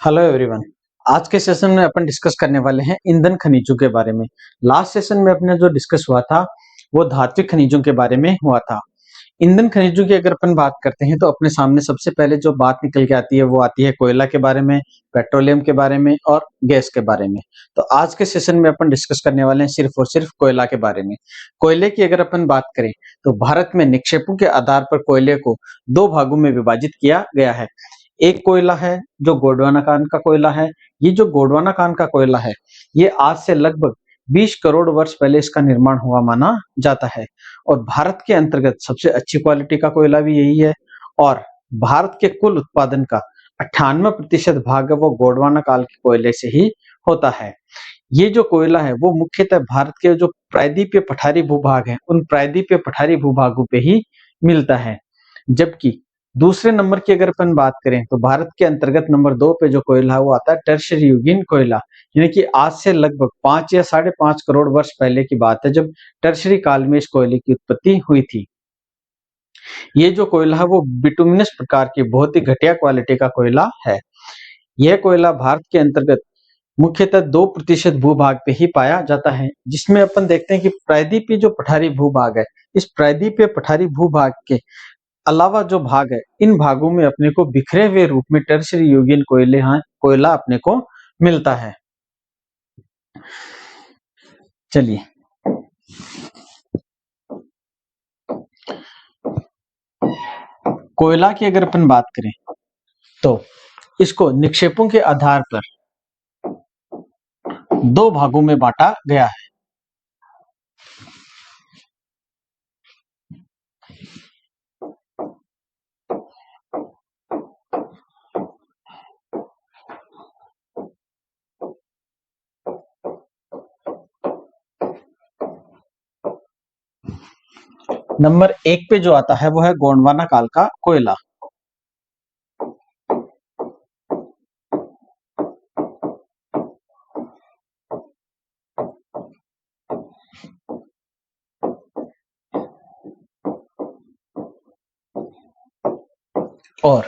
Hello everyone. आज के session में अपन डिस्कस करने वाले हैं ईंधन खनिजों के बारे में। लास्ट सेशन में अपने जो डिस्कस हुआ था वो धात्विक खनिजों के बारे में हुआ था। ईंधन खनिजों की अगर अपन बात करते हैं तो अपने सामने सबसे पहले जो बात निकल के आती है वो आती है कोयला के बारे में, पेट्रोलियम के बारे में और गैस के बारे में। तो आज के सेशन में अपन डिस्कस करने वाले हैं सिर्फ और सिर्फ कोयला के बारे में। कोयले की अगर अपन बात करें तो भारत में निक्षेपों के आधार पर कोयले को दो भागों में विभाजित किया गया है। एक कोयला है जो गोंडवाना खान का कोयला है। ये जो गोंडवाना खान का कोयला है ये आज से लगभग 20 करोड़ वर्ष पहले इसका निर्माण हुआ माना जाता है और भारत के अंतर्गत सबसे अच्छी क्वालिटी का कोयला भी यही है और भारत के कुल उत्पादन का 98% भाग है वो गोंडवाना काल के कोयले से ही होता है। ये जो कोयला है वो मुख्यतः भारत के जो प्रायद्वीपीय पठारी भूभाग है उन प्रायद्वीपीय पठारी भूभागों पे ही मिलता है। जबकि दूसरे नंबर की अगर अपन बात करें तो भारत के अंतर्गत नंबर 2 पे जो कोयला है वो आता है टर्शियरी युगीन कोयला, यानी कि आज से लगभग 5 या 5.5 करोड़ वर्ष पहले की बात है जब टर्शियरी काल में इस कोयले की उत्पत्ति हुई थी। ये जो कोयला है वो बिटुमिनस प्रकार की बहुत ही घटिया क्वालिटी का कोयला है। यह कोयला भारत के अंतर्गत मुख्यतः 2% भूभाग पे ही पाया जाता है, जिसमें अपन देखते हैं कि प्रायद्वीपीय जो पठारी भूभाग है इस प्रायद्वीपीय पठारी भूभाग के अलावा जो भाग है इन भागों में अपने को बिखरे हुए रूप में टर्शियरी युगीन कोयला अपने को मिलता है। चलिए कोयला की अगर अपन बात करें तो इसको निक्षेपों के आधार पर दो भागों में बांटा गया है। नंबर 1 पे जो आता है वो है गोंडवाना काल का कोयला। और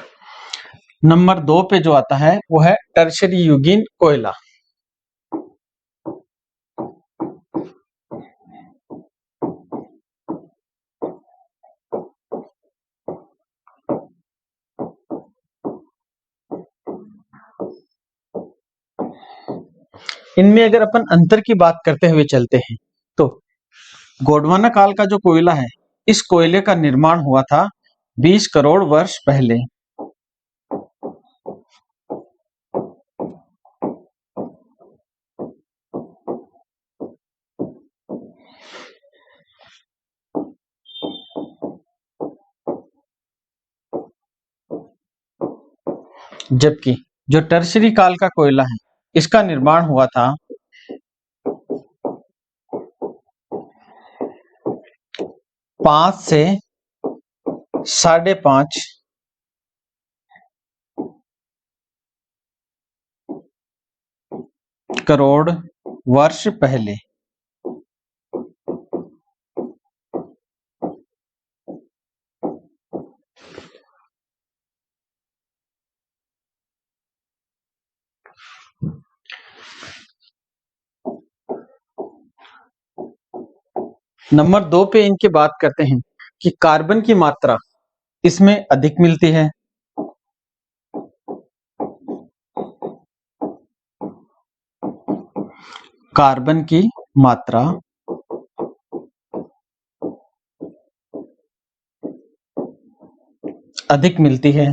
नंबर 2 पे जो आता है वो है टर्शियरी युगीन कोयला। इनमें अगर अपन अंतर की बात करते हुए चलते हैं तो गोंडवाना काल का जो कोयला है इस कोयले का निर्माण हुआ था 20 करोड़ वर्ष पहले। जबकि जो टर्शियरी काल का कोयला है इसका निर्माण हुआ था 5 से 5.5 करोड़ वर्ष पहले। नंबर 2 पे इनकी बात करते हैं कि कार्बन की मात्रा इसमें अधिक मिलती है। कार्बन की मात्रा अधिक मिलती है,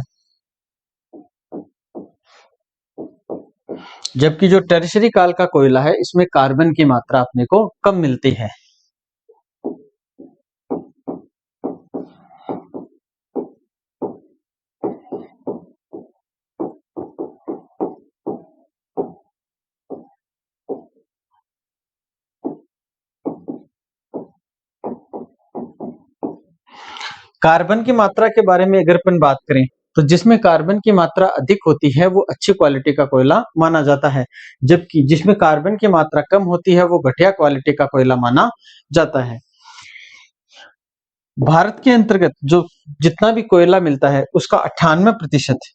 जबकि जो टर्शियरी काल का कोयला है इसमें कार्बन की मात्रा अपने को कम मिलती है। कार्बन की मात्रा के बारे में अगर अपन बात करें तो जिसमें कार्बन की मात्रा अधिक होती है वो अच्छी क्वालिटी का कोयला माना जाता है, जबकि जिसमें कार्बन की मात्रा कम होती है वो घटिया क्वालिटी का कोयला माना जाता है। भारत के अंतर्गत जो जितना भी कोयला मिलता है उसका 98%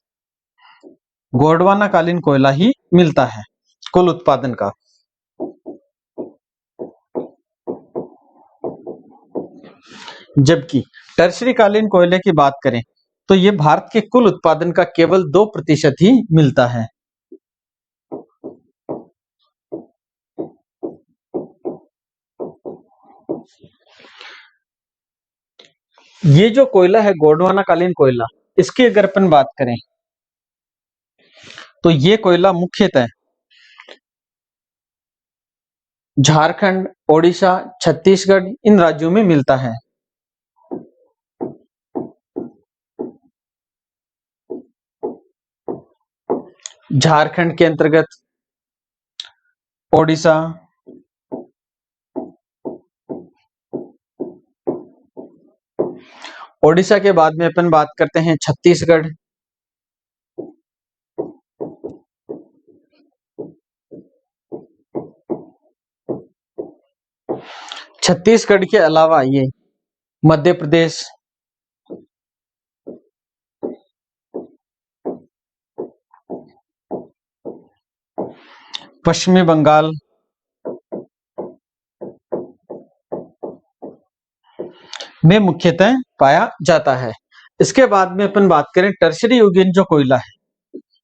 गोंडवाना कालीन कोयला ही मिलता है कुल उत्पादन का। जबकि टर्शरी कालीन कोयले की बात करें तो ये भारत के कुल उत्पादन का केवल 2% ही मिलता है। ये जो कोयला है गोंडवाना कालीन कोयला, इसकी अगर अपन बात करें तो ये कोयला मुख्यतः झारखंड, ओडिशा, छत्तीसगढ़ इन राज्यों में मिलता है। झारखंड के अंतर्गत ओडिशा, ओडिशा के बाद में अपन बात करते हैं छत्तीसगढ़, छत्तीसगढ़ के अलावा ये मध्य प्रदेश, पश्चिमी बंगाल, में मुख्यतः पाया जाता है। इसके बाद में अपन बात करें टर्शरी युगीन जो कोयला है,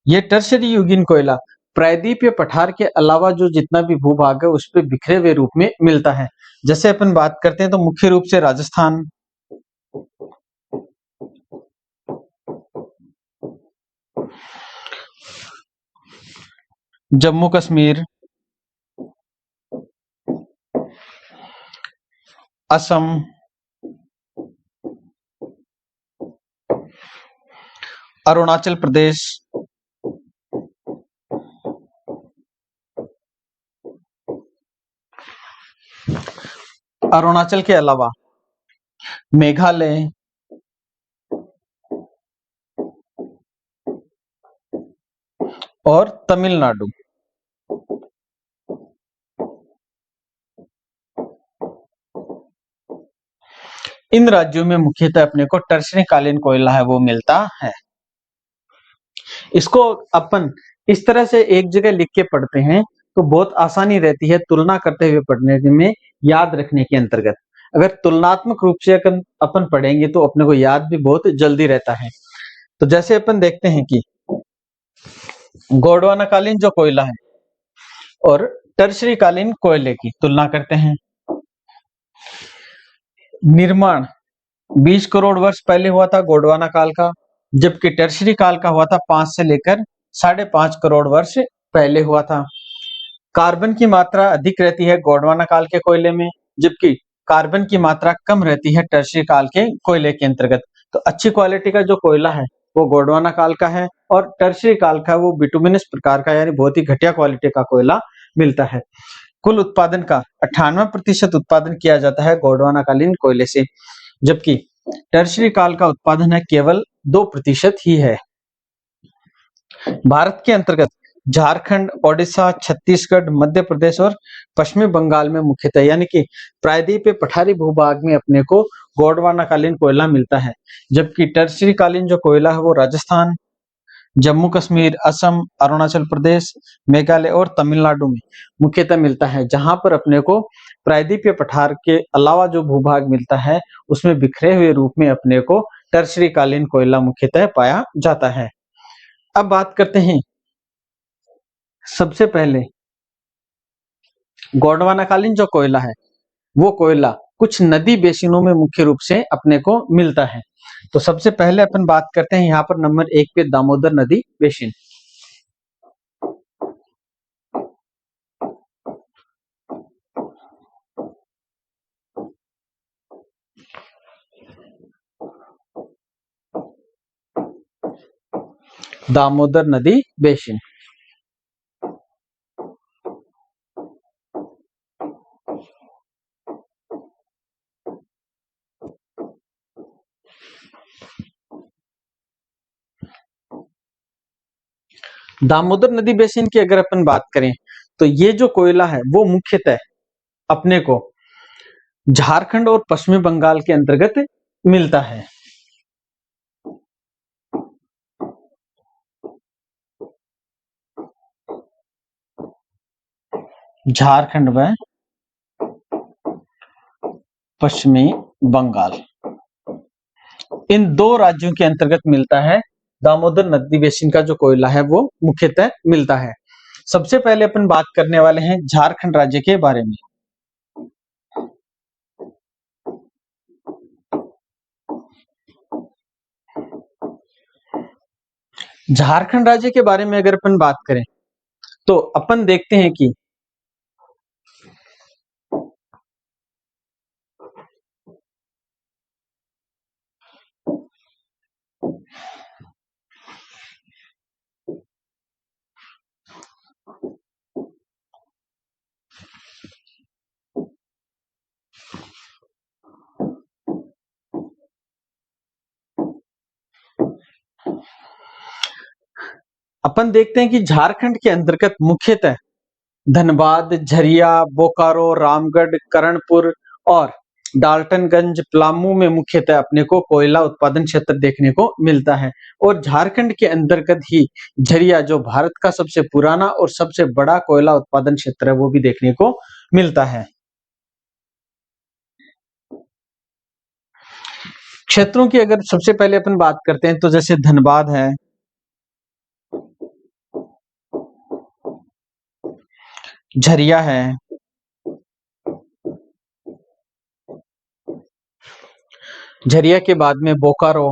ये टर्शरी युगीन कोयला प्रायद्वीपीय पठार के अलावा जो जितना भी भूभाग है उस पे बिखरे हुए रूप में मिलता है। जैसे अपन बात करते हैं तो मुख्य रूप से राजस्थान, जम्मू कश्मीर, असम, अरुणाचल प्रदेश, अरुणाचल के अलावा मेघालय, और तमिलनाडु, इन राज्यों में मुख्यतः अपने को टर्शरी कालीन कोयला है वो मिलता है। इसको अपन इस तरह से एक जगह लिख के पढ़ते हैं तो बहुत आसानी रहती है तुलना करते हुए पढ़ने में, याद रखने के अंतर्गत। अगर तुलनात्मक रूप से अपन पढ़ेंगे तो अपने को याद भी बहुत जल्दी रहता है। तो जैसे अपन देखते हैं कि गोंडवाना कालीन जो कोयला है और टर्शरी कालीन कोयले की तुलना करते हैं। निर्माण 20 करोड़ वर्ष पहले हुआ था गोंडवाना काल का, जबकि टर्शरी काल का हुआ था 5 से लेकर 5.5 करोड़ वर्ष पहले हुआ था। कार्बन की मात्रा अधिक रहती है गोंडवाना काल के कोयले में, जबकि कार्बन की मात्रा कम रहती है टर्शरी काल के कोयले के अंतर्गत। तो अच्छी क्वालिटी का जो कोयला है वो गोंडवाना काल का है और टर्शरी काल का वो बिटुमिनस प्रकार का यानी बहुत ही घटिया क्वालिटी का कोयला मिलता है। कुल उत्पादन का 98% उत्पादन किया जाता है गोंडवाना कालीन कोयले से, जबकि टर्शरी काल का उत्पादन है केवल 2% ही है। भारत के अंतर्गत झारखंड, ओडिशा, छत्तीसगढ़, मध्य प्रदेश और पश्चिमी बंगाल में मुख्यतः यानी कि प्रायद्वीपीय पठारी भूभाग में अपने को गोंडवाना कालीन कोयला मिलता है, जबकि टर्शरी कालीन जो कोयला है वो राजस्थान, जम्मू कश्मीर, असम, अरुणाचल प्रदेश, मेघालय और तमिलनाडु में मुख्यतः मिलता है, जहां पर अपने को प्रायद्वीपीय पठार के अलावा जो भूभाग मिलता है उसमें बिखरे हुए रूप में अपने को टर्शरी कालीन कोयला मुख्यतः पाया जाता है। अब बात करते हैं सबसे पहले गोंडवाना कालीन जो कोयला है वो कोयला कुछ नदी बेसिनों में मुख्य रूप से अपने को मिलता है। तो सबसे पहले अपन बात करते हैं यहाँ पर नंबर 1 पे दामोदर नदी बेसिन। दामोदर नदी बेसिन दामोदर नदी बेसिन की अगर अपन बात करें तो ये जो कोयला है वो मुख्यतः अपने को झारखंड और पश्चिमी बंगाल के अंतर्गत मिलता है। झारखंड व पश्चिमी बंगाल, इन दो राज्यों के अंतर्गत मिलता है दामोदर नदी बेसिन का जो कोयला है वो मुख्यतः मिलता है। सबसे पहले अपन बात करने वाले हैं झारखंड राज्य के बारे में। झारखंड राज्य के बारे में अगर अपन बात करें तो अपन देखते हैं कि झारखंड के अंतर्गत मुख्यतः धनबाद, झरिया, बोकारो, रामगढ़, करणपुर और डाल्टनगंज, पलामू में मुख्यतः अपने को कोयला उत्पादन क्षेत्र देखने को मिलता है। और झारखंड के अंतर्गत ही झरिया, जो भारत का सबसे पुराना और सबसे बड़ा कोयला उत्पादन क्षेत्र है, वो भी देखने को मिलता है। क्षेत्रों की अगर सबसे पहले अपन बात करते हैं तो जैसे धनबाद है, झरिया है, झरिया के बाद में बोकारो,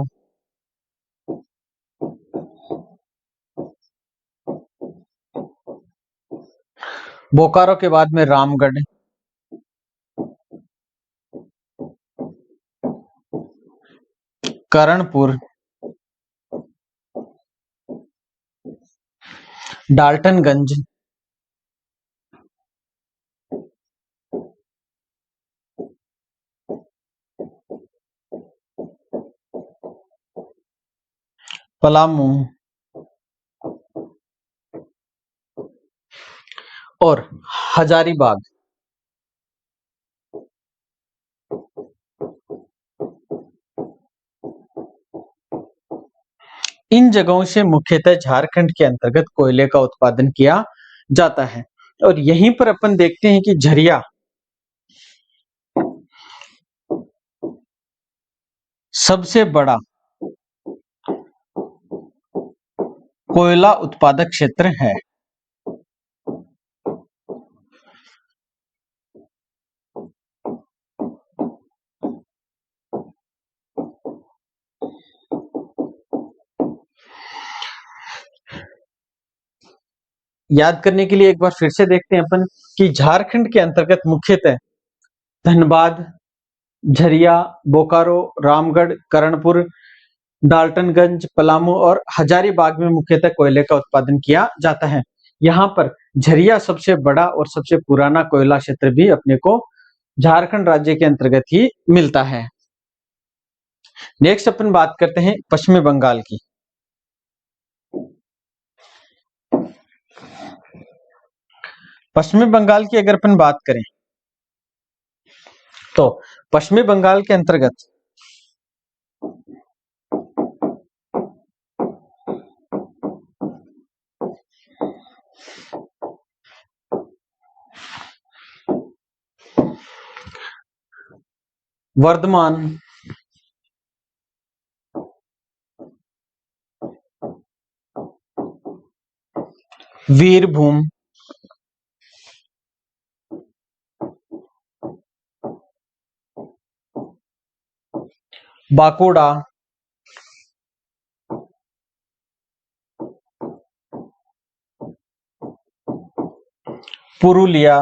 बोकारो के बाद में रामगढ़, करणपुर, डाल्टनगंज, पलामू और हजारीबाग। इन जगहों से मुख्यतः झारखंड के अंतर्गत कोयले का उत्पादन किया जाता है। और यहीं पर अपन देखते हैं कि झरिया सबसे बड़ा कोयला उत्पादक क्षेत्र है। याद करने के लिए एक बार फिर से देखते हैं अपन कि झारखंड के अंतर्गत मुख्यतः धनबाद, झरिया, बोकारो, रामगढ़, करणपुर, डाल्टनगंज, पलामू और हजारीबाग में मुख्यतः कोयले का उत्पादन किया जाता है। यहाँ पर झरिया सबसे बड़ा और सबसे पुराना कोयला क्षेत्र भी अपने को झारखंड राज्य के अंतर्गत ही मिलता है। नेक्स्ट अपन बात करते हैं पश्चिमी बंगाल की। पश्चिमी बंगाल की अगर अपन बात करें तो पश्चिमी बंगाल के अंतर्गत वर्धमान, वीरभूम, बांकुड़ा, पुरुलिया,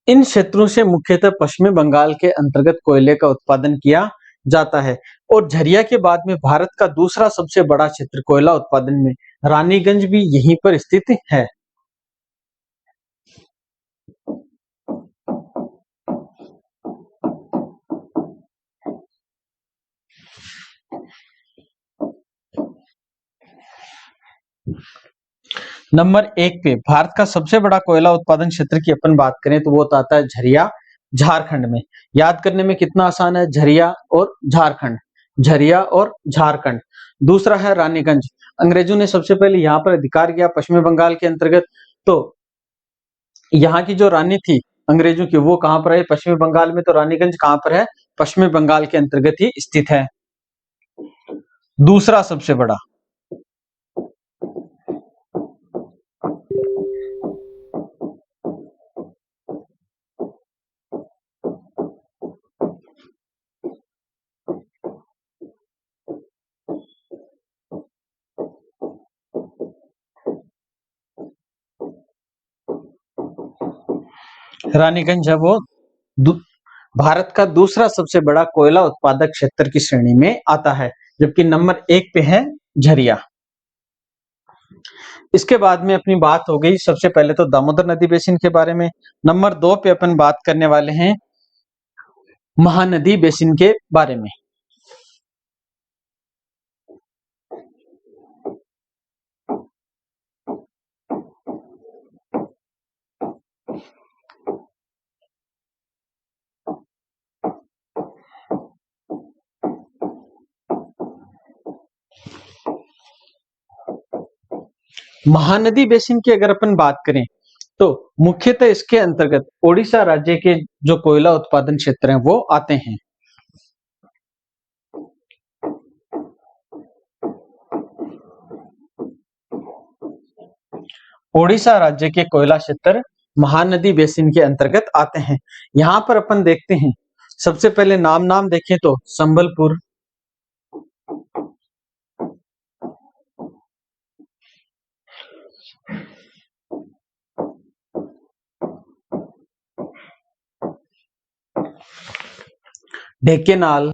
इन क्षेत्रों से मुख्यतः पश्चिमी बंगाल के अंतर्गत कोयले का उत्पादन किया जाता है। और झरिया के बाद में भारत का दूसरा सबसे बड़ा क्षेत्र कोयला उत्पादन में रानीगंज भी यहीं पर स्थित है। नंबर 1 पे भारत का सबसे बड़ा कोयला उत्पादन क्षेत्र की अपन बात करें तो वो आता है झरिया, झारखंड में। याद करने में कितना आसान है, झरिया और झारखंड। झरिया और झारखंड। दूसरा है रानीगंज। अंग्रेजों ने सबसे पहले यहाँ पर अधिकार किया पश्चिमी बंगाल के अंतर्गत। तो यहाँ की जो रानी थी अंग्रेजों की, वो कहाँ पर है? पश्चिमी बंगाल में। तो रानीगंज कहाँ पर है? पश्चिमी बंगाल के अंतर्गत ही स्थित है। दूसरा सबसे बड़ा रानीगंज है वो भारत का दूसरा सबसे बड़ा कोयला उत्पादक क्षेत्र की श्रेणी में आता है, जबकि नंबर 1 पे है झरिया। इसके बाद में अपनी बात हो गई सबसे पहले तो दामोदर नदी बेसिन के बारे में। नंबर 2 पे अपन बात करने वाले हैं महानदी बेसिन के बारे में। महानदी बेसिन की अगर अपन बात करें तो मुख्यतः इसके अंतर्गत ओडिशा राज्य के जो कोयला उत्पादन क्षेत्र हैं वो आते हैं। ओडिशा राज्य के कोयला क्षेत्र महानदी बेसिन के अंतर्गत आते हैं। यहाँ पर अपन देखते हैं सबसे पहले नाम देखें तो संबलपुर, ढेकेनाल,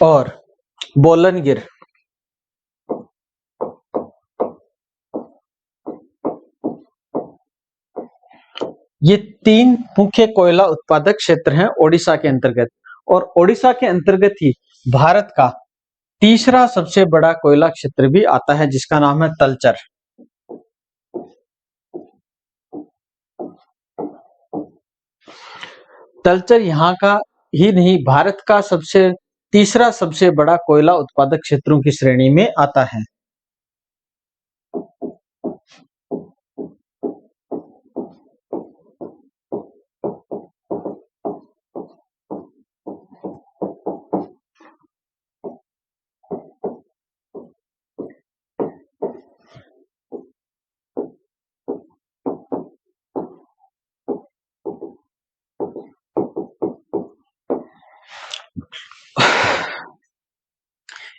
और बोलनगिर। ये 3 मुख्य कोयला उत्पादक क्षेत्र हैं ओडिशा के अंतर्गत। और ओडिशा के अंतर्गत ही भारत का तीसरा सबसे बड़ा कोयला क्षेत्र भी आता है, जिसका नाम है तलचर। तलचर यहाँ का ही नहीं, भारत का तीसरा सबसे बड़ा कोयला उत्पादक क्षेत्रों की श्रेणी में आता है।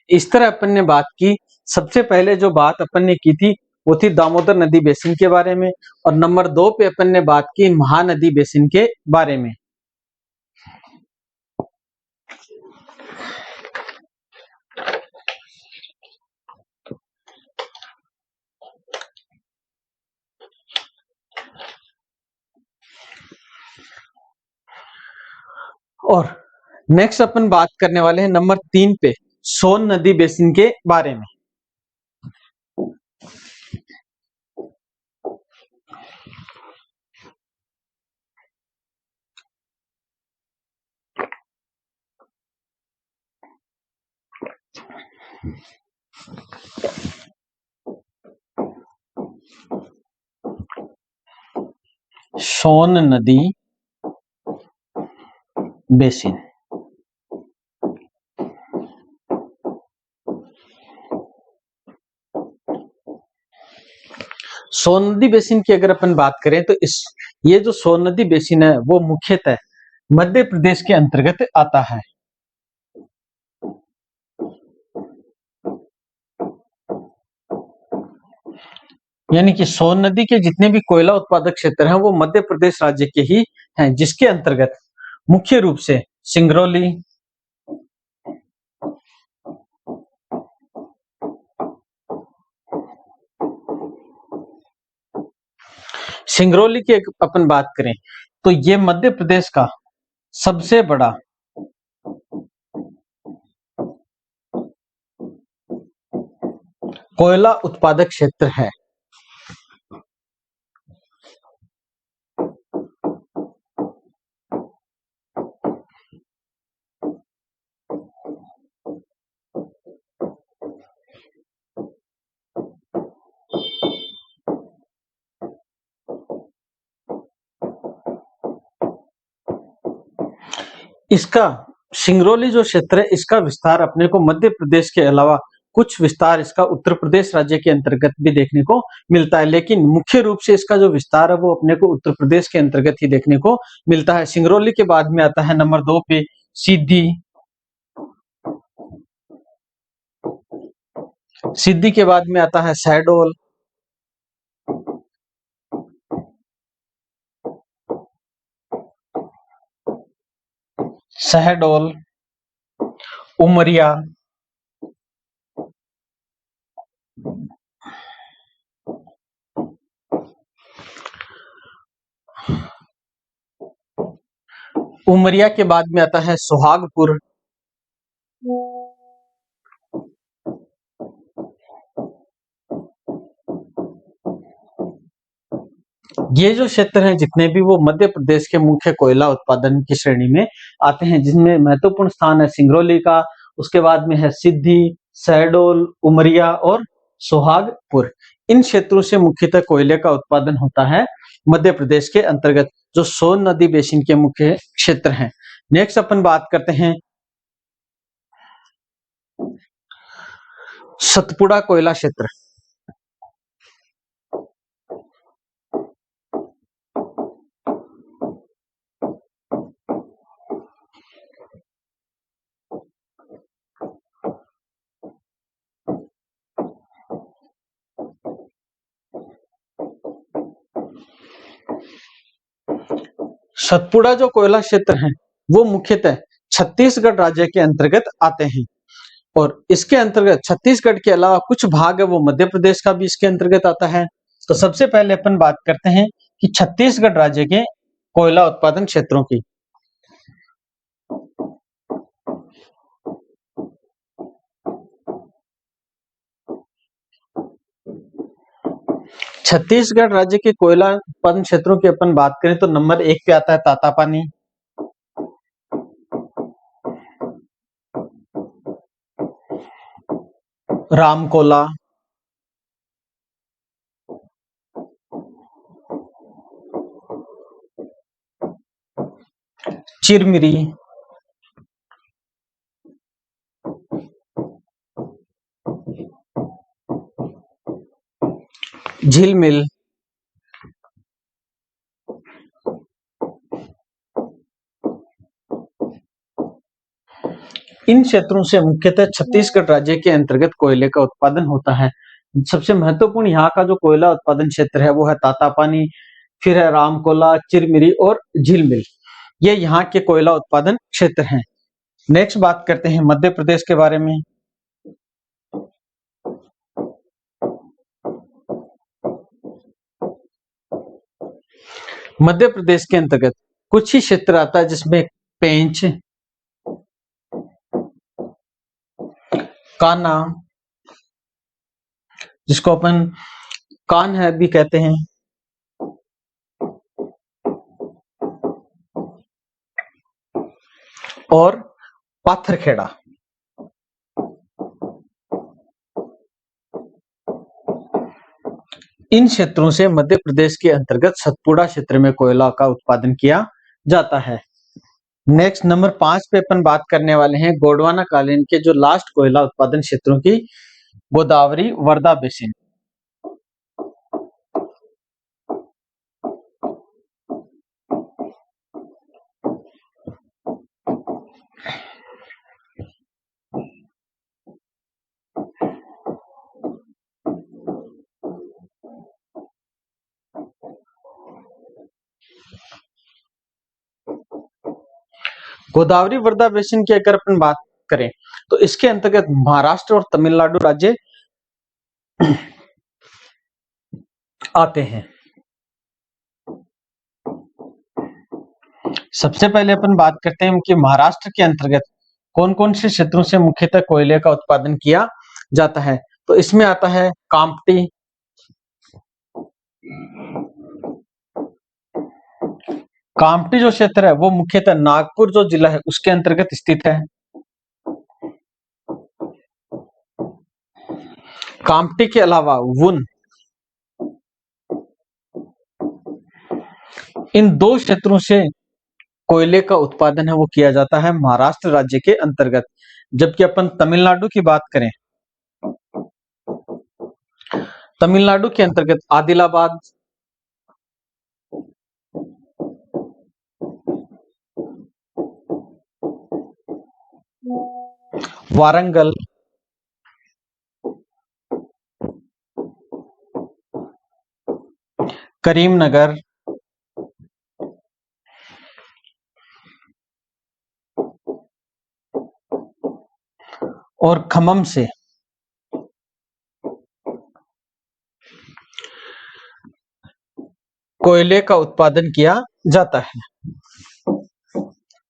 इस तरह अपन ने बात की। सबसे पहले जो बात अपन ने की थी वो थी दामोदर नदी बेसिन के बारे में, और नंबर 2 पे अपन ने बात की महानदी बेसिन के बारे में। और नेक्स्ट अपन बात करने वाले हैं नंबर 3 पे सोन नदी बेसिन के बारे में। सोन नदी बेसिन सोन नदी बेसिन की अगर अपन बात करें तो ये जो सोन नदी बेसिन है वो मुख्यतः मध्य प्रदेश के अंतर्गत आता है। यानी कि सोन नदी के जितने भी कोयला उत्पादक क्षेत्र हैं वो मध्य प्रदेश राज्य के ही हैं, जिसके अंतर्गत मुख्य रूप से सिंगरौली, सिंगरौली की अपन बात करें तो ये मध्य प्रदेश का सबसे बड़ा कोयला उत्पादक क्षेत्र है। इसका सिंगरौली जो क्षेत्र है, इसका विस्तार अपने को मध्य प्रदेश के अलावा कुछ विस्तार इसका उत्तर प्रदेश राज्य के अंतर्गत भी देखने को मिलता है, लेकिन मुख्य रूप से इसका जो विस्तार है वो अपने को उत्तर प्रदेश के अंतर्गत ही देखने को मिलता है। सिंगरौली के बाद में आता है नंबर 2 पे सीधी। सिद्धि के बाद में आता है शहडोल। शहडोल, उमरिया, उमरिया के बाद में आता है सुहागपुर। ये जो क्षेत्र हैं जितने भी वो मध्य प्रदेश के मुख्य कोयला उत्पादन की श्रेणी में आते हैं, जिनमें महत्वपूर्ण स्थान है सिंगरौली का, उसके बाद में है सिद्धि, शहडोल, उमरिया और सुहागपुर। इन क्षेत्रों से मुख्यतः कोयले का उत्पादन होता है मध्य प्रदेश के अंतर्गत, जो सोन नदी बेसिन के मुख्य क्षेत्र हैं। नेक्स्ट अपन बात करते हैं सतपुड़ा कोयला क्षेत्र। सतपुड़ा जो कोयला क्षेत्र है वो मुख्यतः छत्तीसगढ़ राज्य के अंतर्गत आते हैं, और इसके अंतर्गत छत्तीसगढ़ के अलावा कुछ भाग है वो मध्य प्रदेश का भी इसके अंतर्गत आता है। तो सबसे पहले अपन बात करते हैं कि छत्तीसगढ़ राज्य के कोयला उत्पादन क्षेत्रों की। छत्तीसगढ़ राज्य के कोयला उत्पादन क्षेत्रों की अपन बात करें तो नंबर 1 पे आता है तातापानी, रामकोला, चिरमिरी, झिलमिल, इन क्षेत्रों से मुख्यतः छत्तीसगढ़ राज्य के अंतर्गत कोयले का उत्पादन होता है। सबसे महत्वपूर्ण यहाँ का जो कोयला उत्पादन क्षेत्र है वो है तातापानी, फिर है रामकोला, चिरमिरी और झिलमिल। ये यहाँ के कोयला उत्पादन क्षेत्र हैं। नेक्स्ट बात करते हैं मध्य प्रदेश के बारे में। मध्य प्रदेश के अंतर्गत कुछ ही क्षेत्र आता है जिसमें पेंच, कान्हा, जिसको अपन कान है भी कहते हैं, और पाथरखेड़ा। इन क्षेत्रों से मध्य प्रदेश के अंतर्गत सतपुड़ा क्षेत्र में कोयला का उत्पादन किया जाता है। नेक्स्ट नंबर 5 पे अपन बात करने वाले हैं गोंडवाना कालीन के जो लास्ट कोयला उत्पादन क्षेत्रों की, गोदावरी वर्धा बेसिन। गोदावरी वर्धा बेसिन की अगर अपन बात करें तो इसके अंतर्गत महाराष्ट्र और तमिलनाडु राज्य आते हैं। सबसे पहले अपन बात करते हैं कि महाराष्ट्र के अंतर्गत कौन कौन से क्षेत्रों से मुख्यतः कोयले का उत्पादन किया जाता है। तो इसमें आता है कामठी, कामठी जो क्षेत्र है वो मुख्यतः नागपुर जो जिला है उसके अंतर्गत स्थित है। कामठी के अलावा वुन, इन दो क्षेत्रों से कोयले का उत्पादन है वो किया जाता है महाराष्ट्र राज्य के अंतर्गत। जबकि अपन तमिलनाडु की बात करें, तमिलनाडु के अंतर्गत आदिलाबाद, वारंगल, करीमनगर और खम्मम से कोयले का उत्पादन किया जाता है।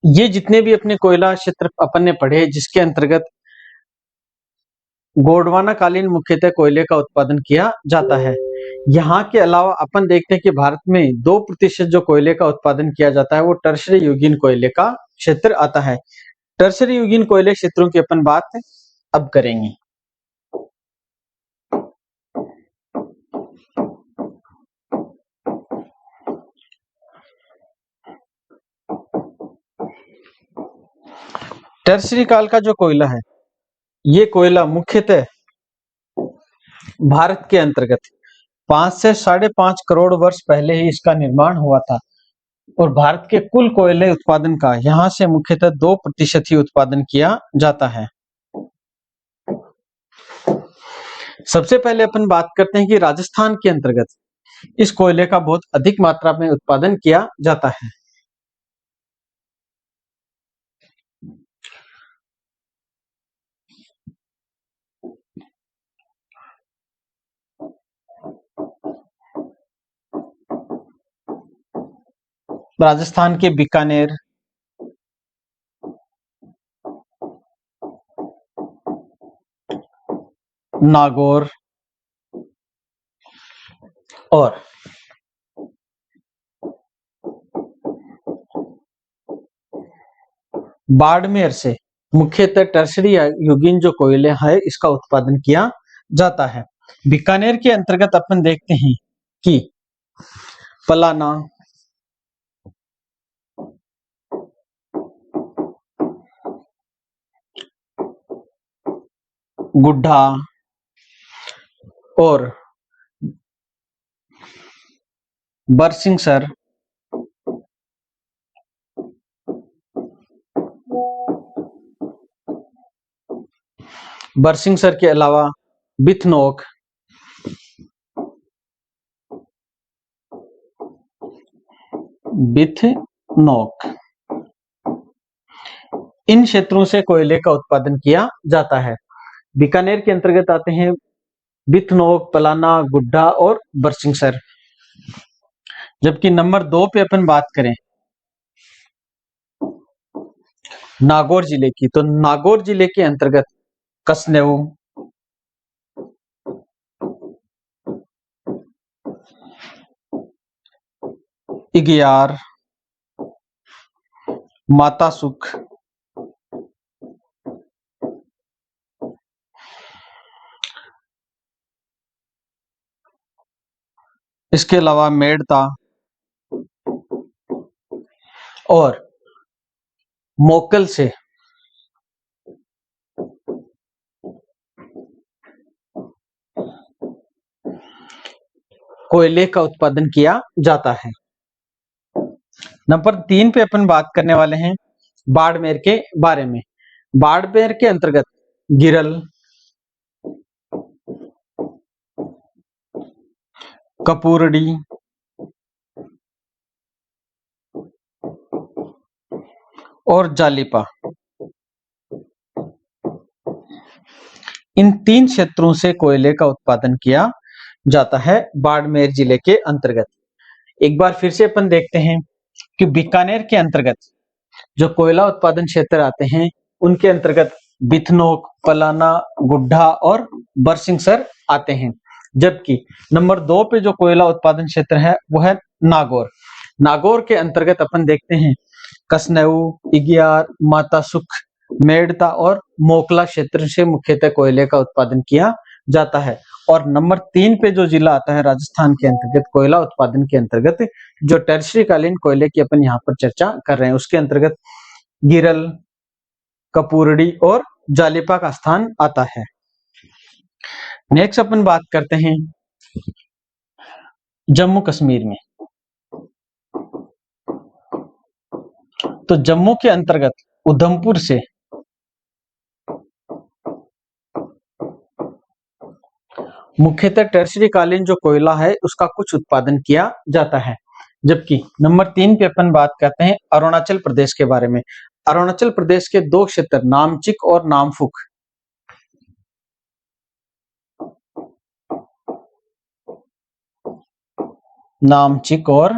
ये जितने भी अपने कोयला क्षेत्र अपन ने पढ़े, जिसके अंतर्गत गोंडवाना कालीन मुख्यतः कोयले का उत्पादन किया जाता है। यहाँ के अलावा अपन देखते हैं कि भारत में 2% जो कोयले का उत्पादन किया जाता है वो टर्शरी युगीन कोयले का क्षेत्र आता है। टर्शरी युगीन कोयले क्षेत्रों की अपन बात अब करेंगे। टर्शरी काल का जो कोयला है, ये कोयला मुख्यतः भारत के अंतर्गत 5 से 5.5 करोड़ वर्ष पहले ही इसका निर्माण हुआ था और भारत के कुल कोयले उत्पादन का यहाँ से मुख्यतः 2% ही उत्पादन किया जाता है। सबसे पहले अपन बात करते हैं कि राजस्थान के अंतर्गत इस कोयले का बहुत अधिक मात्रा में उत्पादन किया जाता है। राजस्थान के बीकानेर, नागौर और बाड़मेर से मुख्यतः टर्शरी युगीन जो कोयले है इसका उत्पादन किया जाता है। बीकानेर के अंतर्गत अपन देखते हैं कि पलाना, गुड्ढा और बरसिंगसर के अलावा बिथनोक, इन क्षेत्रों से कोयले का उत्पादन किया जाता है। बीकानेर के अंतर्गत आते हैं बिथनोक, पलाना, गुड्ढा और बरसिंगसर। जबकि नंबर 2 पे अपन बात करें नागौर जिले की, तो नागौर जिले के अंतर्गत कसनेऊ, इगियार, मातासुख, इसके अलावा मेड़ता और मोकल से कोयले का उत्पादन किया जाता है। नंबर 3 पे अपन बात करने वाले हैं बाड़मेर के बारे में। बाड़मेर के अंतर्गत गिरल, कपूरड़ी, और जालिपा, इन 3 क्षेत्रों से कोयले का उत्पादन किया जाता है बाड़मेर जिले के अंतर्गत। एक बार फिर से अपन देखते हैं कि बीकानेर के अंतर्गत जो कोयला उत्पादन क्षेत्र आते हैं उनके अंतर्गत बिथनोक, पलाना, गुड्ढा और बरसिंगसर आते हैं। जबकि नंबर 2 पे जो कोयला उत्पादन क्षेत्र है वो है नागौर। नागौर के अंतर्गत अपन देखते हैं कसनेऊ, इगियार, मातासुख, मेड़ता और मोकला क्षेत्र से मुख्यतः कोयले का उत्पादन किया जाता है। और नंबर 3 पे जो जिला आता है राजस्थान के अंतर्गत कोयला उत्पादन के अंतर्गत, जो टर्शरी कालीन कोयले की अपन यहाँ पर चर्चा कर रहे हैं, उसके अंतर्गत गिरल, कपूरड़ी और जालिपा का स्थान आता है। नेक्स्ट अपन बात करते हैं जम्मू कश्मीर में। तो जम्मू के अंतर्गत उधमपुर से मुख्यतः टर्शरी कालीन जो कोयला है उसका कुछ उत्पादन किया जाता है। जबकि नंबर 3 पे अपन बात करते हैं अरुणाचल प्रदेश के बारे में। अरुणाचल प्रदेश के दो क्षेत्र नामचिक और नामफुक, नामचिक और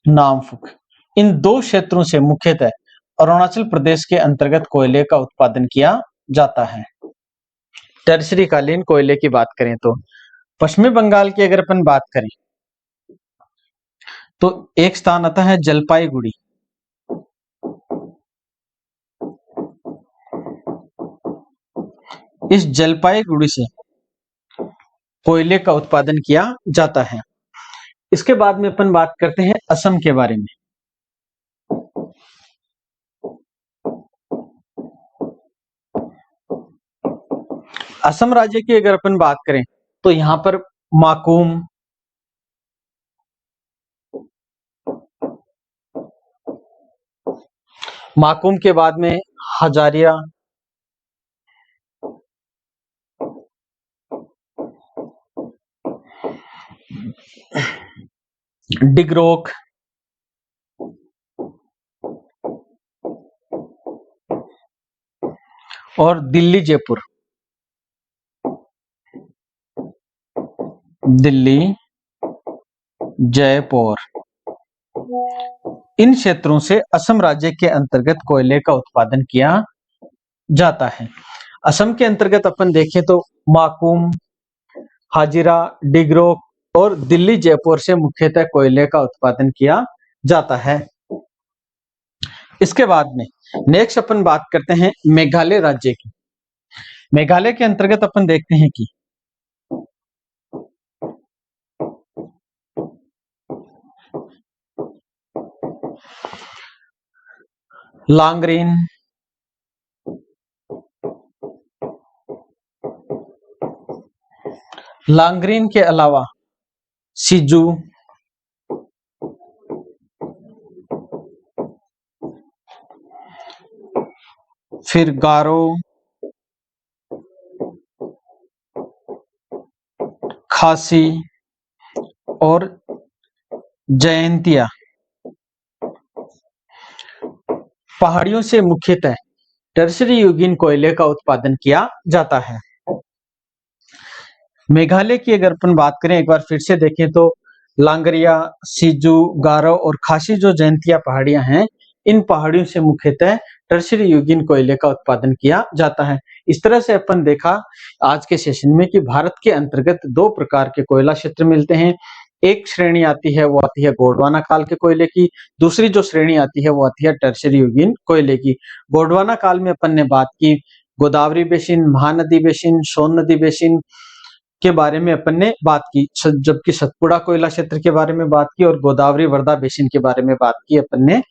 नामफुक, इन दो क्षेत्रों से मुख्यतः अरुणाचल प्रदेश के अंतर्गत कोयले का उत्पादन किया जाता है। टर्शरी कालीन कोयले की बात करें तो पश्चिमी बंगाल की अगर अपन बात करें तो एक स्थान आता है जलपाईगुड़ी। इस जलपाईगुड़ी से कोयले का उत्पादन किया जाता है। इसके बाद में अपन बात करते हैं असम के बारे में। असम राज्य की अगर अपन बात करें तो यहां पर माकूम, माकूम के बाद में हजारिया, डिग्रोक, और दिल्ली जयपुर, दिल्ली जयपुर, इन क्षेत्रों से असम राज्य के अंतर्गत कोयले का उत्पादन किया जाता है। असम के अंतर्गत अपन देखें तो माकूम, हाजिरा, डिग्रोक और दिल्ली जयपुर से मुख्यतः कोयले का उत्पादन किया जाता है। इसके बाद में नेक्स्ट अपन बात करते हैं मेघालय राज्य की। मेघालय के अंतर्गत अपन देखते हैं कि लांगरीन, लांगरीन के अलावा सिजू, फिर गारो, खासी और जयंतिया पहाड़ियों से मुख्यतः टर्शरी युगीन कोयले का उत्पादन किया जाता है। मेघालय की अगर अपन बात करें, एक बार फिर से देखें तो लांगरिया, सिजू, गारो और खासी जो जयंतिया पहाड़ियां हैं, इन पहाड़ियों से मुख्यतः टर्शरी युगीन कोयले का उत्पादन किया जाता है। इस तरह से अपन देखा आज के सेशन में कि भारत के अंतर्गत दो प्रकार के कोयला क्षेत्र मिलते हैं। एक श्रेणी आती है वो आती है गोंडवाना काल के कोयले की, दूसरी जो श्रेणी आती है वो आती है टर्शरी युगीन कोयले की। गोंडवाना काल में अपन ने बात की गोदावरी बेसिन, महानदी बेसिन, सोन नदी बेसिन के बारे में अपन ने बात की, जबकि सतपुड़ा कोयला क्षेत्र के बारे में बात की और गोदावरी वर्धा बेसिन के बारे में बात की अपन ने।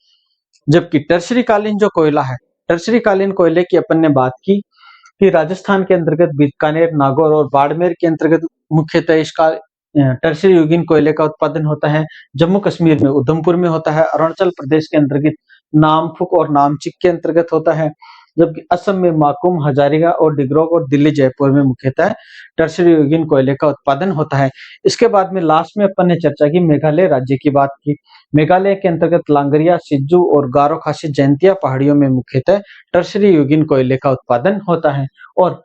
जबकि टर्शरी कालीन जो कोयला है, टर्शरी कालीन कोयले की अपन ने बात की कि राजस्थान के अंतर्गत बीकानेर, नागौर और बाड़मेर के अंतर्गत मुख्यतः इसका टर्शरी युगीन कोयले का उत्पादन होता है। जम्मू कश्मीर में उधमपुर में होता है, अरुणाचल प्रदेश के अंतर्गत नामफुक और नामचिक के अंतर्गत होता है, जबकि असम में माकूम, हजारीगा और डिग्रोक और दिल्ली जयपुर में मुख्यतः टर्शरी युगीन कोयले का उत्पादन होता है। इसके बाद में लास्ट में अपन ने चर्चा की मेघालय राज्य की बात की। मेघालय के अंतर्गत लांगरिया, सिज्जू और गारो खासी जयंतिया पहाड़ियों में मुख्यतः टर्शरी युगीन कोयले का उत्पादन होता है। और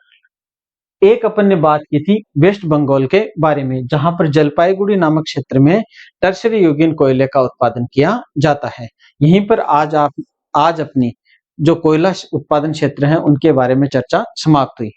एक अपन ने बात की थी वेस्ट बंगाल के बारे में, जहां पर जलपाईगुड़ी नामक क्षेत्र में टर्शरी युगीन कोयले का उत्पादन किया जाता है। यहीं पर आज अपनी जो कोयला उत्पादन क्षेत्र हैं उनके बारे में चर्चा समाप्त हुई।